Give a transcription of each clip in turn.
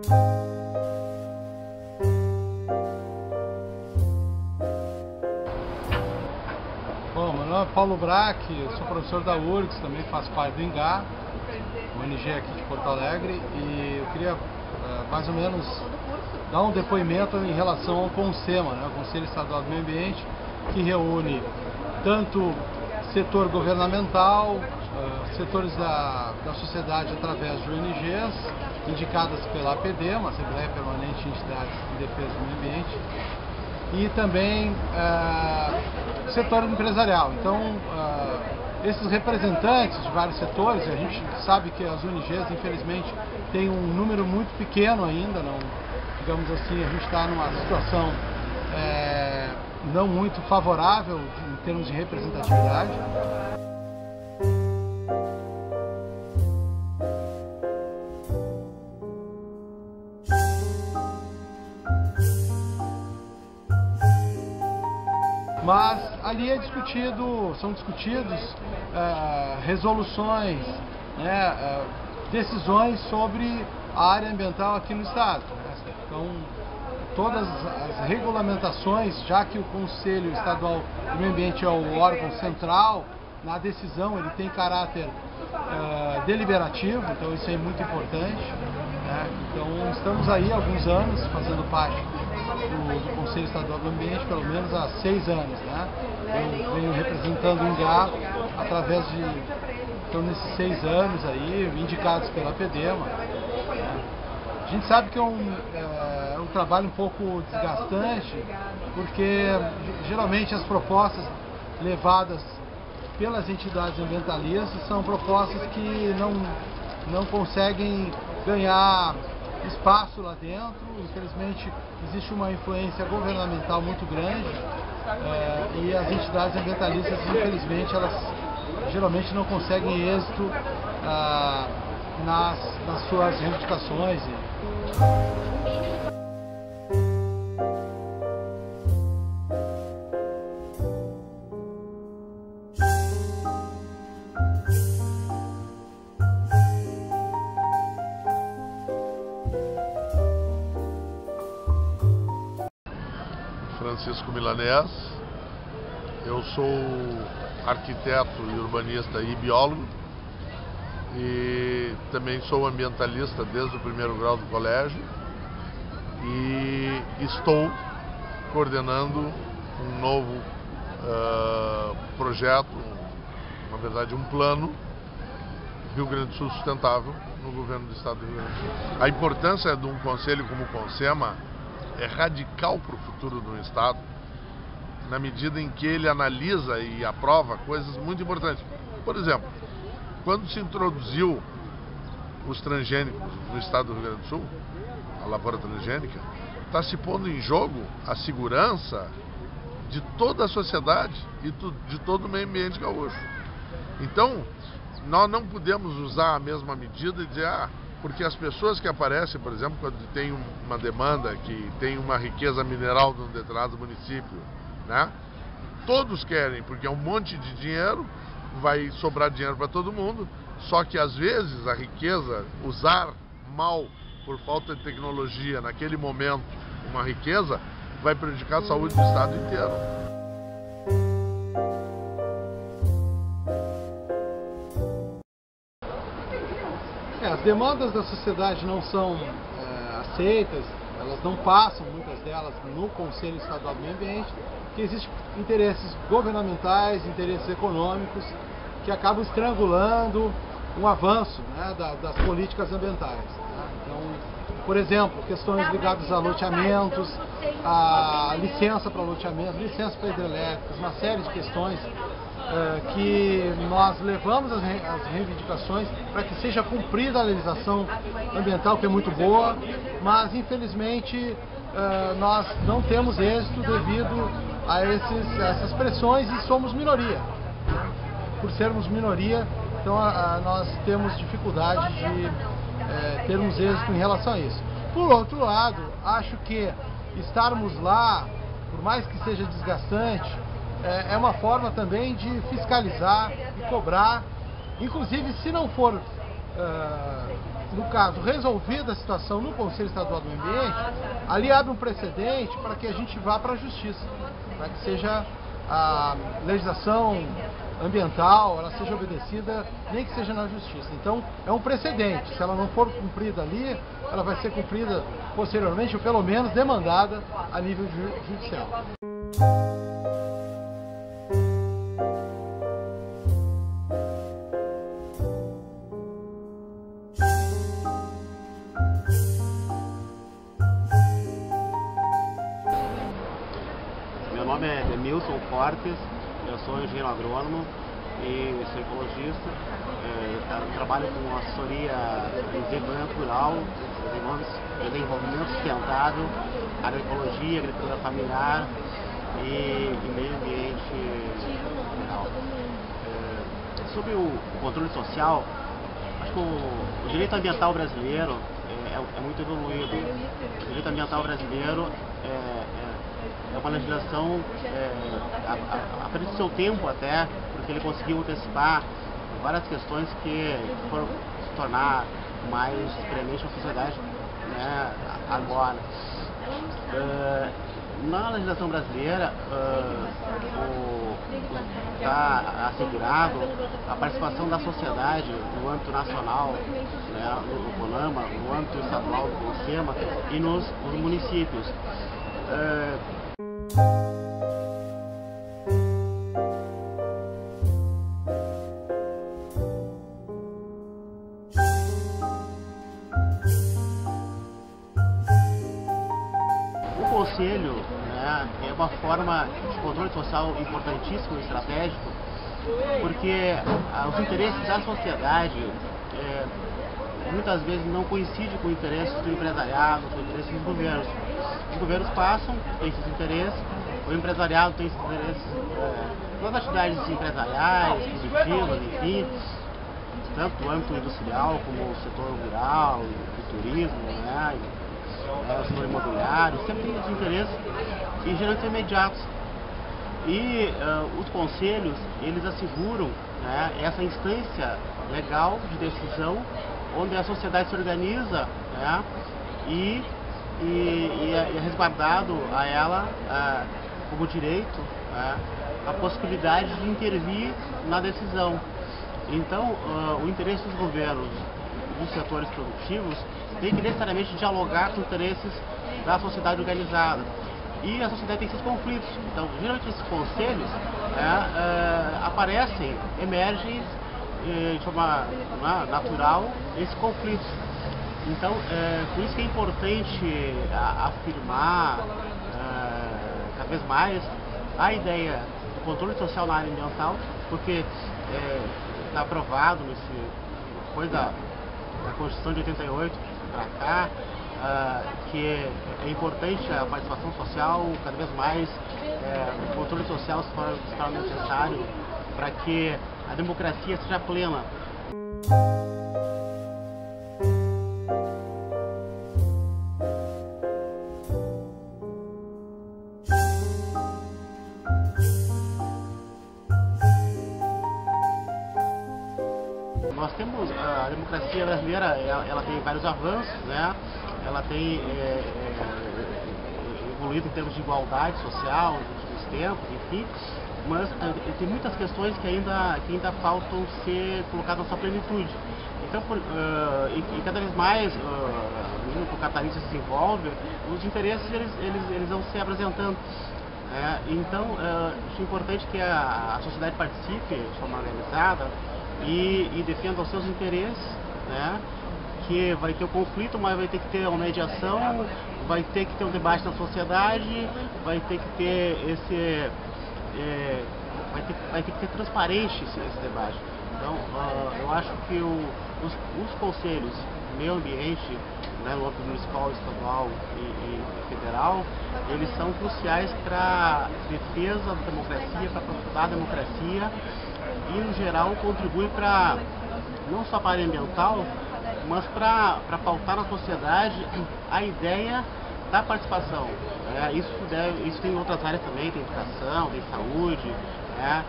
Bom, meu nome é Paulo Brack, eu sou professor da URGS, também faço parte do INGA, ONG aqui de Porto Alegre, e eu queria mais ou menos dar um depoimento em relação ao CONSEMA, né, o Conselho Estadual do Meio Ambiente, que reúne tanto setor governamental, setores da sociedade através de ONGs, indicadas pela APD, uma Assembleia Permanente de Entidades de Defesa do Meio Ambiente, e também setor empresarial. Então, esses representantes de vários setores, a gente sabe que as ONGs, infelizmente, têm um número muito pequeno ainda, não, digamos assim, a gente está numa situação não muito favorável em termos de representatividade. Mas ali são discutidos resoluções, né, decisões sobre a área ambiental aqui no estado. Então, todas as regulamentações, já que o Conselho Estadual do Meio Ambiente é o órgão central, na decisão ele tem caráter deliberativo, então isso é muito importante, né? Então estamos aí há alguns anos fazendo parte do Conselho Estadual do Ambiente, pelo menos há 6 anos, né? Eu venho representando o INGA através de, então nesses 6 anos aí, indicados pela PEDEMA. A gente sabe que é um trabalho um pouco desgastante, porque geralmente as propostas levadas pelas entidades ambientalistas são propostas que não conseguem ganhar espaço lá dentro. Infelizmente existe uma influência governamental muito grande e as entidades ambientalistas, infelizmente, elas geralmente não conseguem êxito nas suas reivindicações. Francisco Milanés, eu sou arquiteto e urbanista e biólogo e também sou ambientalista desde o primeiro grau do colégio e estou coordenando um novo projeto, na verdade um plano Rio Grande do Sul sustentável no governo do estado do Rio Grande do Sul. A importância de um conselho como o CONSEMA é radical para o futuro do estado, na medida em que ele analisa e aprova coisas muito importantes. Por exemplo, quando se introduziu os transgênicos no estado do Rio Grande do Sul, a lavoura transgênica, está se pondo em jogo a segurança de toda a sociedade e de todo o meio ambiente gaúcho. Então, nós não podemos usar a mesma medida e dizer, porque as pessoas que aparecem, por exemplo, quando tem uma demanda que tem uma riqueza mineral de um determinado município, né? Todos querem, porque é um monte de dinheiro, vai sobrar dinheiro para todo mundo, só que às vezes a riqueza, usar mal por falta de tecnologia naquele momento, uma riqueza, vai prejudicar a saúde do estado inteiro. As demandas da sociedade não são aceitas, elas não passam, muitas delas, no Conselho Estadual do Meio Ambiente, porque existem interesses governamentais, interesses econômicos, que acabam estrangulando um avanço, né, das políticas ambientais. Né? Então, por exemplo, questões ligadas a loteamentos, a licença para loteamento, licença para hidrelétricas, uma série de questões que nós levamos as reivindicações para que seja cumprida a legislação ambiental, que é muito boa, mas infelizmente nós não temos êxito devido a essas pressões e somos minoria. Por sermos minoria, então nós temos dificuldade de termos êxito em relação a isso. Por outro lado, acho que estarmos lá, por mais que seja desgastante, é uma forma também de fiscalizar e cobrar, inclusive se não for no caso, resolvida a situação no Conselho Estadual do Meio Ambiente, ali abre um precedente para que a gente vá para a Justiça, para que seja a legislação ambiental, ela seja obedecida, nem que seja na Justiça. Então, é um precedente. Se ela não for cumprida ali, ela vai ser cumprida posteriormente, ou pelo menos demandada a nível judicial. Meu nome é Demilson Fortes, eu sou engenheiro agrônomo e sou ecologista. Trabalho com assessoria em desenvolvimento rural, desenvolvimento sustentável, agroecologia, agricultura familiar e meio ambiente rural. Sobre o controle social, acho que o direito ambiental brasileiro é muito evoluído. O direito ambiental brasileiro é uma legislação à frente do seu tempo até, porque ele conseguiu antecipar várias questões que foram se tornar mais premente na sociedade, né, agora. Na legislação brasileira está assegurado a participação da sociedade no âmbito nacional, né, no CONAMA, no âmbito estadual do CONSEMA e nos municípios. O Conselho, né, é uma forma de controle social importantíssimo e estratégico, porque os interesses da sociedade muitas vezes não coincidem com os interesses do empresariado, com os interesses dos governos. Os governos passam, têm esses interesses, o empresariado tem esses interesses nas atividades empresariais, produtivas, enfim, tanto do âmbito industrial como o setor rural, o turismo, né, o setor imobiliário, sempre tem os interesses e geralmente imediatos. E os conselhos, eles asseguram, né, essa instância legal de decisão, onde a sociedade se organiza, né, e é resguardado a ela como direito, né, a possibilidade de intervir na decisão. Então, o interesse dos governos, dos setores produtivos, tem que necessariamente dialogar com os interesses da sociedade organizada. E a sociedade tem esses conflitos. Então, geralmente esses conselhos aparecem, emergem de forma natural esses conflitos. Então, por isso que é importante afirmar cada vez mais a ideia do controle social na área ambiental, porque está aprovado depois da Constituição de 88 para cá, que é importante a participação social, cada vez mais o controle social se torna necessário para que a democracia seja plena. Nós temos a democracia brasileira, ela tem vários avanços, né? Ela tem evoluído em termos de igualdade social nos últimos tempos, enfim, mas tem muitas questões que ainda faltam ser colocadas na sua plenitude. Então, e cada vez mais, o capitalismo se desenvolve, os interesses eles vão se apresentando. Então, acho importante que a sociedade participe de forma organizada e defenda os seus interesses, né? Que vai ter o conflito, mas vai ter que ter uma mediação, vai ter que ter um debate na sociedade, vai ter que ter vai ter que ser transparente esse debate. Então, eu acho que os conselhos meio ambiente, né, no âmbito municipal, estadual e federal, eles são cruciais para a defesa da democracia, para aprofundar a democracia e, no geral, contribui para, não só para a área ambiental, mas para pautar na sociedade a ideia da participação. Isso tem em outras áreas também, tem educação, tem saúde, né,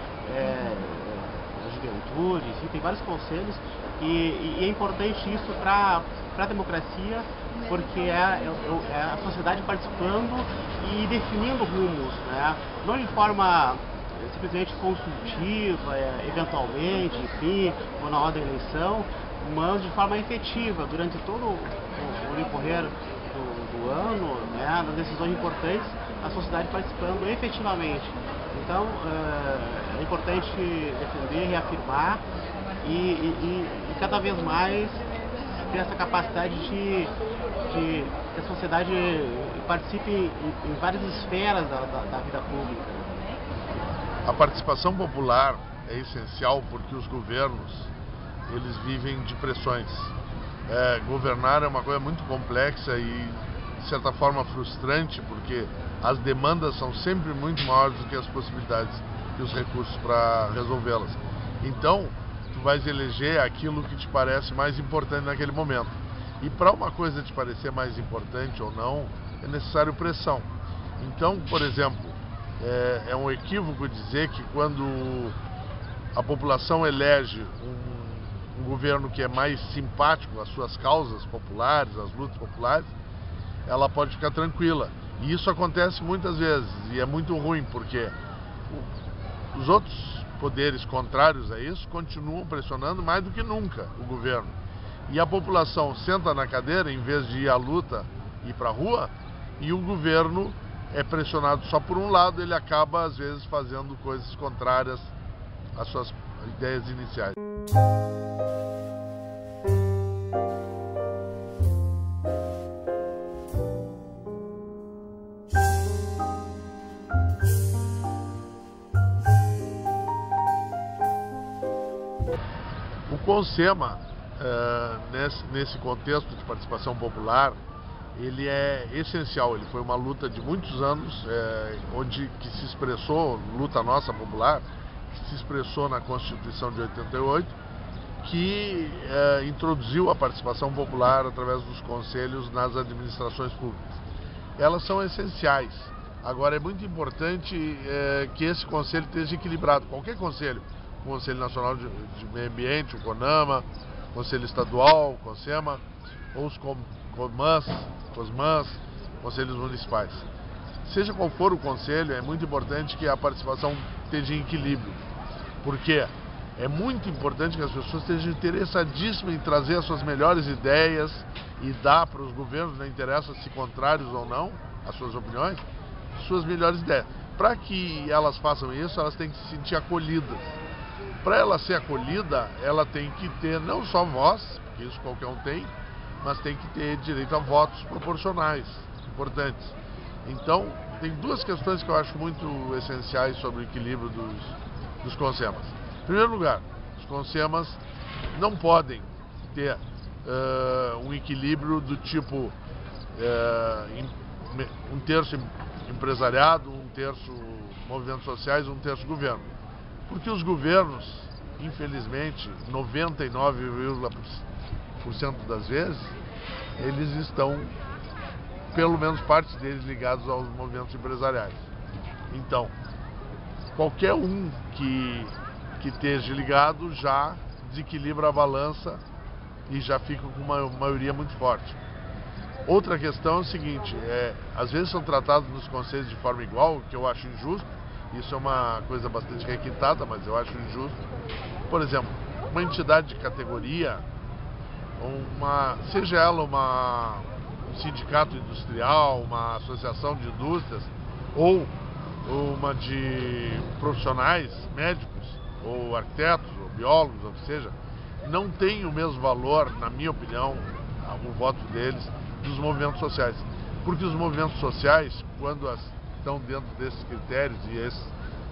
juventude, enfim, tem vários conselhos e é importante isso para a democracia, porque é a sociedade participando e definindo rumos, né? Não de forma simplesmente consultiva, eventualmente, enfim, ou na hora da eleição, mas de forma efetiva, durante todo o decorrer do ano, né, das decisões importantes, a sociedade participando efetivamente. Então, é importante defender, reafirmar e cada vez mais ter essa capacidade de que a sociedade participe em várias esferas da vida pública. A participação popular é essencial porque os governos, eles vivem de pressões. Governar é uma coisa muito complexa e, de certa forma, frustrante, porque as demandas são sempre muito maiores do que as possibilidades e os recursos para resolvê-las. Então, tu vais eleger aquilo que te parece mais importante naquele momento. E para uma coisa te parecer mais importante ou não, é necessário pressão. Então, por exemplo, é um equívoco dizer que quando a população elege um governo que é mais simpático às suas causas populares, às lutas populares, ela pode ficar tranquila. E isso acontece muitas vezes e é muito ruim, porque os outros poderes contrários a isso continuam pressionando mais do que nunca o governo. E a população senta na cadeira em vez de ir à luta e ir para a rua, e o governo é pressionado só por um lado, ele acaba às vezes fazendo coisas contrárias às suas ideias iniciais. O CONSEMA, nesse contexto de participação popular, ele é essencial. Ele foi uma luta de muitos anos, que se expressou, luta nossa popular, que se expressou na Constituição de 88, que introduziu a participação popular através dos conselhos nas administrações públicas. Elas são essenciais. Agora, é muito importante que esse conselho esteja equilibrado. Qualquer conselho, o Conselho Nacional de Meio Ambiente, o CONAMA, o Conselho Estadual, o CONSEMA, ou os COSMANs, conselhos municipais. Seja qual for o conselho, é muito importante que a participação esteja em equilíbrio. Porque é muito importante que as pessoas estejam interessadíssimas em trazer as suas melhores ideias e dar para os governos, não interessa se contrários ou não, as suas opiniões, suas melhores ideias. Para que elas façam isso, elas têm que se sentir acolhidas. Para ela ser acolhida, ela tem que ter não só voz, porque isso qualquer um tem, mas tem que ter direito a votos proporcionais, importantes. Então, tem duas questões que eu acho muito essenciais sobre o equilíbrio dos CONSEMAs. Em primeiro lugar, os CONSEMAs não podem ter um equilíbrio do tipo um terço empresariado, um terço movimentos sociais, um terço governo. Porque os governos, infelizmente, 99,% das vezes, eles estão, pelo menos parte deles, ligados aos movimentos empresariais. Então, qualquer um que esteja ligado já desequilibra a balança e já fica com uma maioria muito forte. Outra questão é o seguinte, às vezes são tratados nos conselhos de forma igual, que eu acho injusto. Isso é uma coisa bastante requintada, mas eu acho injusto. Por exemplo, uma entidade de categoria, seja ela um sindicato industrial, uma associação de indústrias, ou uma de profissionais, médicos, ou arquitetos, ou biólogos, ou o que seja, não tem o mesmo valor, na minha opinião, o voto deles, dos movimentos sociais. Porque os movimentos sociais, quando estão dentro desses critérios, e esses,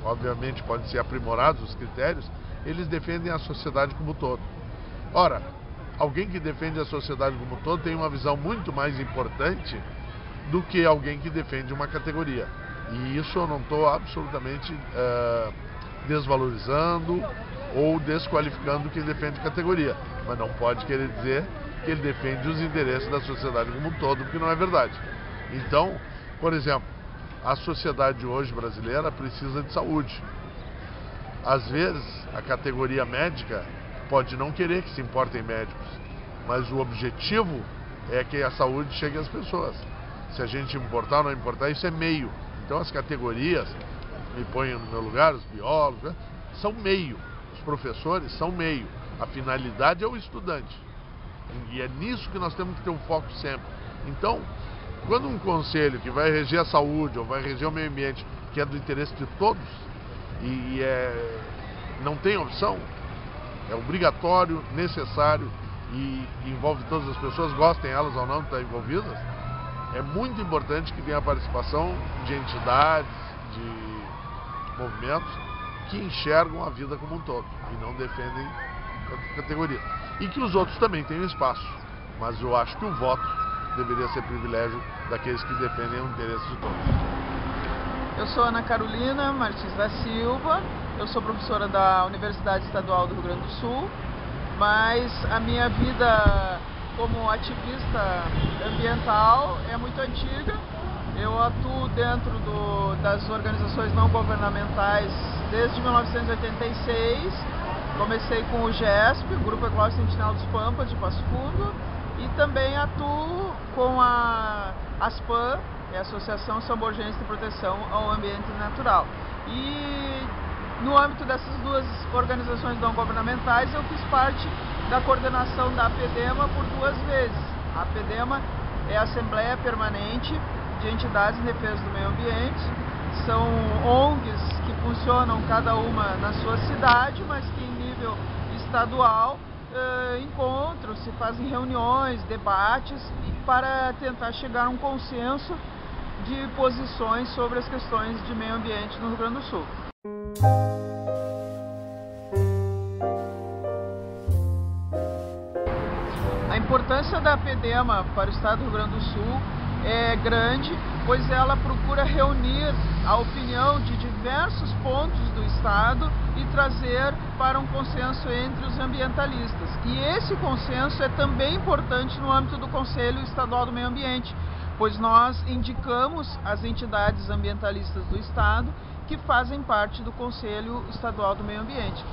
obviamente, podem ser aprimorados os critérios, eles defendem a sociedade como um todo. Ora, alguém que defende a sociedade como um todo tem uma visão muito mais importante do que alguém que defende uma categoria. E isso eu não estou absolutamente desvalorizando ou desqualificando quem defende categoria. Mas não pode querer dizer que ele defende os interesses da sociedade como um todo, porque não é verdade. Então, por exemplo, a sociedade hoje brasileira precisa de saúde. Às vezes, a categoria médica pode não querer que se importem médicos, mas o objetivo é que a saúde chegue às pessoas. Se a gente importar ou não importar, isso é meio. Então as categorias, me ponham no meu lugar, os biólogos, né, são meio. Os professores são meio. A finalidade é o estudante. E é nisso que nós temos que ter um foco sempre. Então, quando um conselho que vai reger a saúde ou vai reger o meio ambiente, que é do interesse de todos, não tem opção, é obrigatório, necessário e envolve todas as pessoas, gostem elas ou não de estar envolvidas, é muito importante que tenha a participação de entidades, de movimentos que enxergam a vida como um todo e não defendem categoria. E que os outros também tenham espaço, mas eu acho que o voto deveria ser privilégio daqueles que defendem o interesse de todos. Eu sou Ana Carolina Martins da Silva, eu sou professora da Universidade Estadual do Rio Grande do Sul, mas a minha vida como ativista ambiental é muito antiga. Eu atuo dentro das organizações não governamentais desde 1986. Comecei com o GESP, o Grupo Ecológico Sentinela dos Pampas de Passo Fundo, e também atuo com a ASPAN, é a Associação São-Borgense de Proteção ao Ambiente Natural. E no âmbito dessas duas organizações não governamentais, eu fiz parte da coordenação da APEDEMA por 2 vezes. A APEDEMA é a Assembleia Permanente de Entidades em Defesa do Meio Ambiente. São ONGs que funcionam cada uma na sua cidade, mas que em nível estadual encontram-se, fazem reuniões, debates para tentar chegar a um consenso de posições sobre as questões de meio ambiente no Rio Grande do Sul. A importância da APEDEMA para o estado do Rio Grande do Sul é grande, pois ela procura reunir a opinião de diversos pontos do estado e trazer para um consenso entre os ambientalistas. E esse consenso é também importante no âmbito do Conselho Estadual do Meio Ambiente, pois nós indicamos as entidades ambientalistas do estado que fazem parte do Conselho Estadual do Meio Ambiente.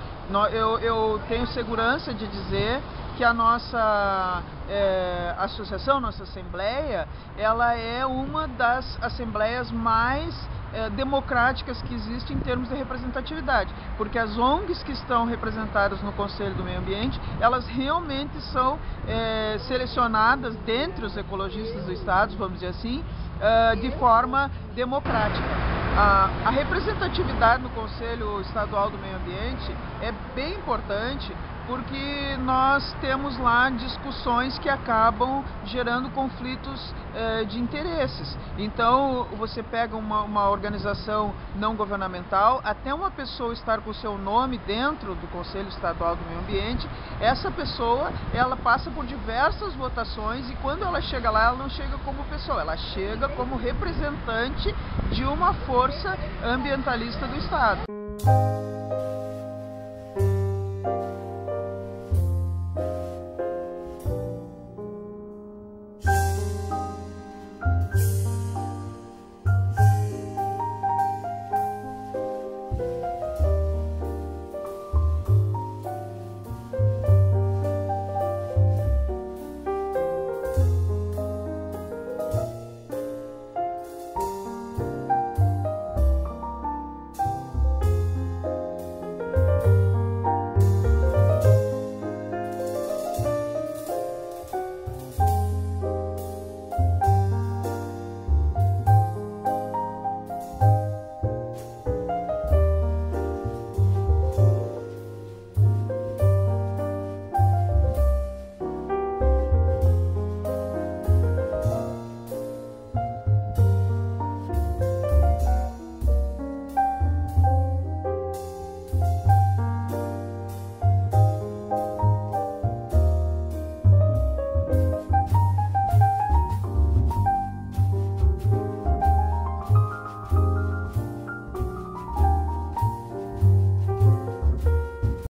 Eu tenho segurança de dizer que a nossa associação, nossa assembleia, ela é uma das assembleias mais democráticas que existe em termos de representatividade, porque as ONGs que estão representadas no Conselho do Meio Ambiente, elas realmente são selecionadas dentre os ecologistas do estado, vamos dizer assim, de forma democrática. A representatividade no Conselho Estadual do Meio Ambiente é bem importante, porque nós temos lá discussões que acabam gerando conflitos de interesses. Então, você pega uma organização não governamental, até uma pessoa estar com o seu nome dentro do Conselho Estadual do Meio Ambiente, essa pessoa, ela passa por diversas votações e quando ela chega lá, ela não chega como pessoa, ela chega como representante de uma força ambientalista do estado.